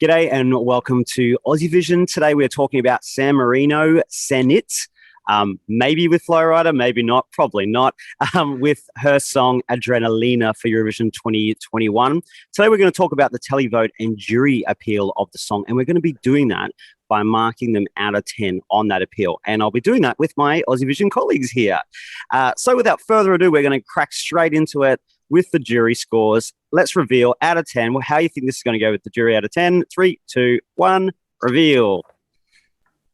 G'day and welcome to Aussievision. Today we're talking about San Marino, Senhit, maybe with Fleur, maybe not, probably not, with her song Andrenalina for Eurovision 2021. Today we're going to talk about the televote and jury appeal of the song, and we're going to be doing that by marking them out of 10 on that appeal. And I'll be doing that with my Aussievision colleagues here. So without further ado, we're going to crack straight into it with the jury scores. Let's reveal out of 10 how you think this is going to go with the jury out of 10. 3, 2, 1, reveal.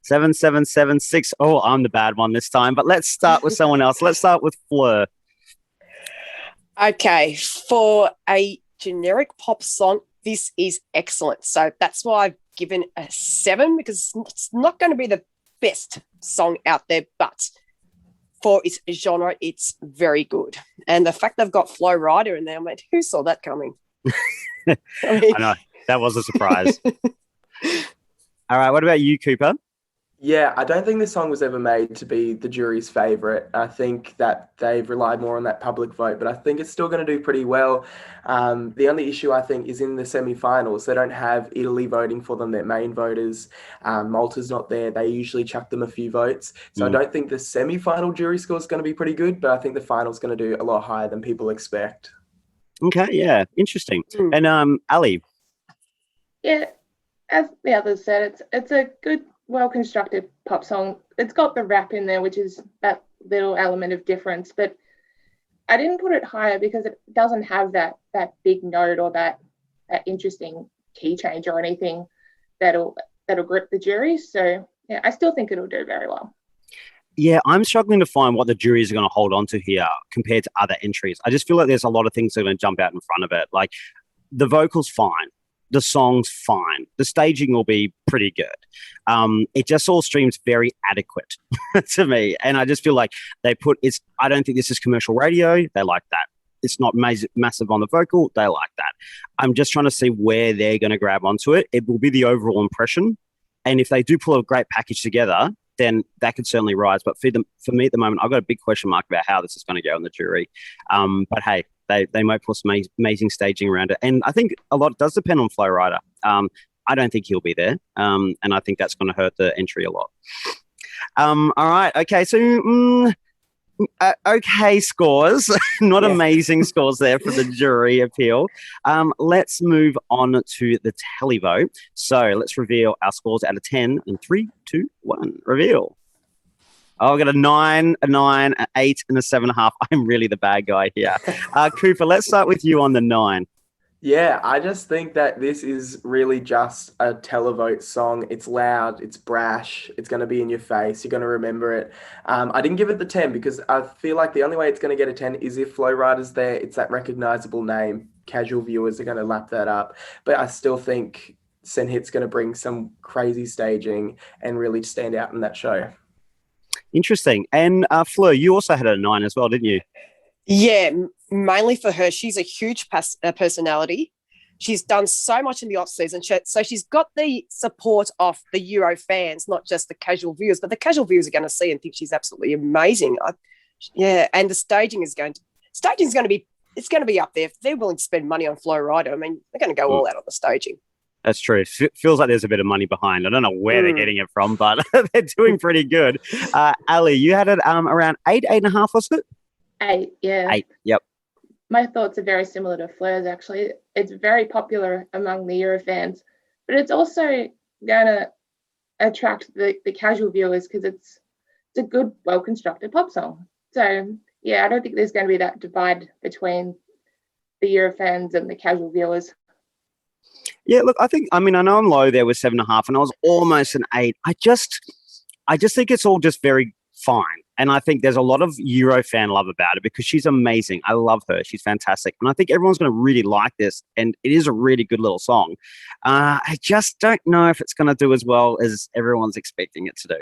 7, 7, 7, 6. Oh, I'm the bad one this time, but let's start with someone else. Let's start with Fleur. Okay, for a generic pop song, this is excellent. So that's why I've given a 7, because it's not going to be the best song out there, but for its genre, it's very good. And the fact they've got Flo Rida in there, I mean, who saw that coming? I know, that was a surprise. All right, what about you, Cooper? Yeah, I don't think this song was ever made to be the jury's favourite. I think that they've relied more on that public vote, but I think it's still going to do pretty well. The only issue, I think, is in the semi-finals. They don't have Italy voting for them, their main voters. Malta's not there. They usually chuck them a few votes. So I don't think the semi-final jury score is going to be pretty good, but I think the final's going to do a lot higher than people expect. Okay, yeah, interesting. And Ali? Yeah, as the others said, it's a good, well-constructed pop song. It's got the rap in there, which is that little element of difference, but I didn't put it higher because it doesn't have that big note or that interesting key change or anything that'll grip the jury. So yeah, I still think it'll do very well. Yeah, I'm struggling to find what the juries are going to hold on to here compared to other entries. I just feel like there's a lot of things that are going to jump out in front of it. Like the vocal's fine. The song's fine. The staging will be pretty good. It just all streams very adequate to me. And I just feel like I don't think this is commercial radio. They like that. It's not massive on the vocal. They like that. I'm just trying to see where they're going to grab onto it. It will be the overall impression. And if they do pull a great package together, then that could certainly rise. But for me at the moment, I've got a big question mark about how this is going to go in the jury. But hey, they might put some amazing staging around it. And I think a lot does depend on Flo Rida. I don't think he'll be there. And I think that's going to hurt the entry a lot. All right. Okay. So, okay scores. Not amazing scores there for the jury appeal. Let's move on to the televote. So let's reveal our scores out of 10 in 3, 2, 1. Reveal. Oh, I've got a 9, an 8, and a 7.5. I'm really the bad guy here. Cooper, let's start with you on the 9. Yeah, I just think that this is really just a televote song. It's loud, it's brash, it's going to be in your face, you're going to remember it. I didn't give it the 10 because I feel like the only way it's going to get a 10 is if Flo Rida's there. It's that recognisable name. Casual viewers are going to lap that up. But I still think Senhit's going to bring some crazy staging and really stand out in that show. Interesting. And Fleur, you also had a 9 as well, didn't you? Yeah, mainly for her. She's a huge personality. She's done so much in the off-season. So she's got the support of the Euro fans, not just the casual viewers, but the casual viewers are going to see and think she's absolutely amazing. And the staging is going to be up there. If they're willing to spend money on Flo Rida, I mean, they're going to go all out on the staging. That's true. Feels like there's a bit of money behind. I don't know where they're getting it from, but they're doing pretty good. Ali, you had it around 8, 8.5, was it? 8, yeah. 8, yep. My thoughts are very similar to Fleur's, actually. It's very popular among the Euro fans, but it's also going to attract the casual viewers because it's a good, well-constructed pop song. So, yeah, I don't think there's going to be that divide between the Euro fans and the casual viewers. Yeah, look, I know I'm low there with 7.5, and I was almost an 8. I just think it's all just very fine. And I think there's a lot of Euro fan love about it because she's amazing. I love her. She's fantastic. And I think everyone's going to really like this. And it is a really good little song. I just don't know if it's going to do as well as everyone's expecting it to do.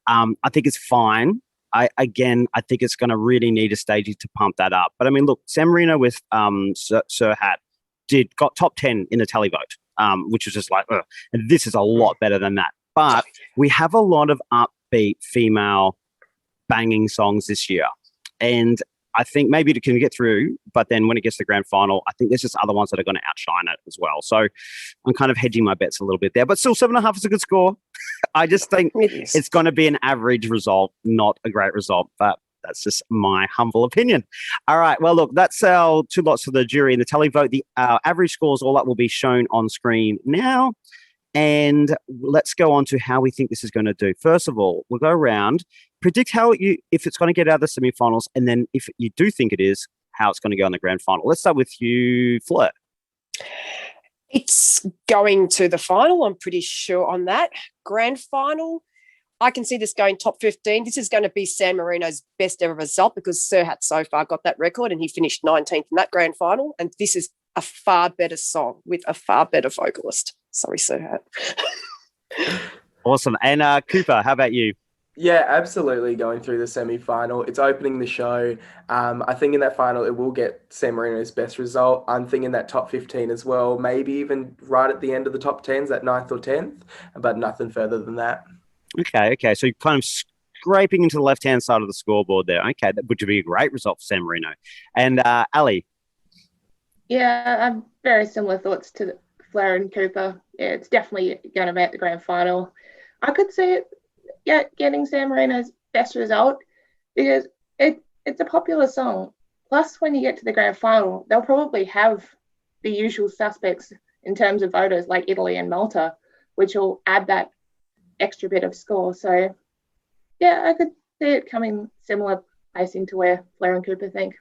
I think it's fine. I think it's going to really need a staging to pump that up. But I mean, look, San Marino with Senhit got top 10 in the televote, which was just like, ugh. And this is a lot better than that. But we have a lot of upbeat female banging songs this year. And I think maybe it can get through, but then when it gets to the grand final, I think there's just other ones that are going to outshine it as well. So I'm kind of hedging my bets a little bit there, but still 7.5 is a good score. I just think it's going to be an average result, not a great result, but that's just my humble opinion. All right. Well, look, that's our 2 lots for the jury and the televote. The average scores, all that will be shown on screen now. And let's go on to how we think this is going to do. First of all, we'll go around, predict if it's going to get out of the semi-finals, and then if you do think it is, how it's going to go in the grand final. Let's start with you, Fleur. It's going to the final. I'm pretty sure on that. Grand final, I can see this going top 15. This is going to be San Marino's best ever result because Senhit so far got that record and he finished 19th in that grand final. And this is a far better song with a far better vocalist. Sorry, Senhit. Awesome. And Cooper, how about you? Yeah, absolutely going through the semi-final. It's opening the show. I think in that final, it will get San Marino's best result. I'm thinking that top 15 as well, maybe even right at the end of the top 10s, that 9th or 10th, but nothing further than that. Okay. So you're kind of scraping into the left-hand side of the scoreboard there. Okay, that would be a great result for San Marino. And Ali? Yeah, I'm very similar thoughts to Fleur and Cooper. Yeah, it's definitely going to be at the grand final. I could see it getting San Marino's best result because it's a popular song. Plus, when you get to the grand final, they'll probably have the usual suspects in terms of voters like Italy and Malta, which will add that extra bit of score. So, yeah, I could see it coming similar pacing to where Fleur and Cooper think.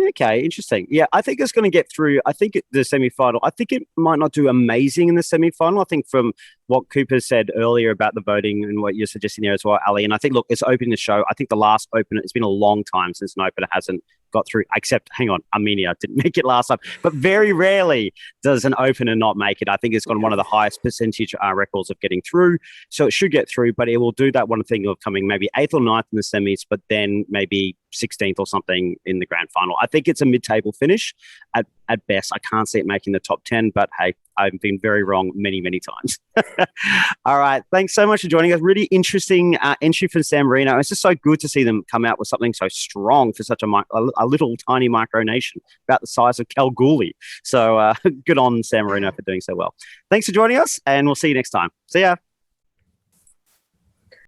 Okay, interesting. Yeah, I think it's going to get through. I think the semi-final, I think it might not do amazing in the semi-final. I think from what Cooper said earlier about the voting and what you're suggesting there as well, Ali, and I think, look, it's opening the show. I think the last opener, it's been a long time since an opener hasn't got through, except, hang on, Armenia didn't make it last time. But very rarely does an opener not make it. I think it's got one of the highest percentage records of getting through. So it should get through, but it will do that one thing of coming maybe 8th or 9th in the semis, but then maybe 16th or something in the grand final. I think it's a mid-table finish at best. I can't see it making the top 10, but hey, I've been very wrong many, many times. All right. Thanks so much for joining us. Really interesting entry for San Marino. It's just so good to see them come out with something so strong for such a little tiny micronation about the size of Kalgoorlie. So good on San Marino for doing so well. Thanks for joining us, and we'll see you next time. See ya.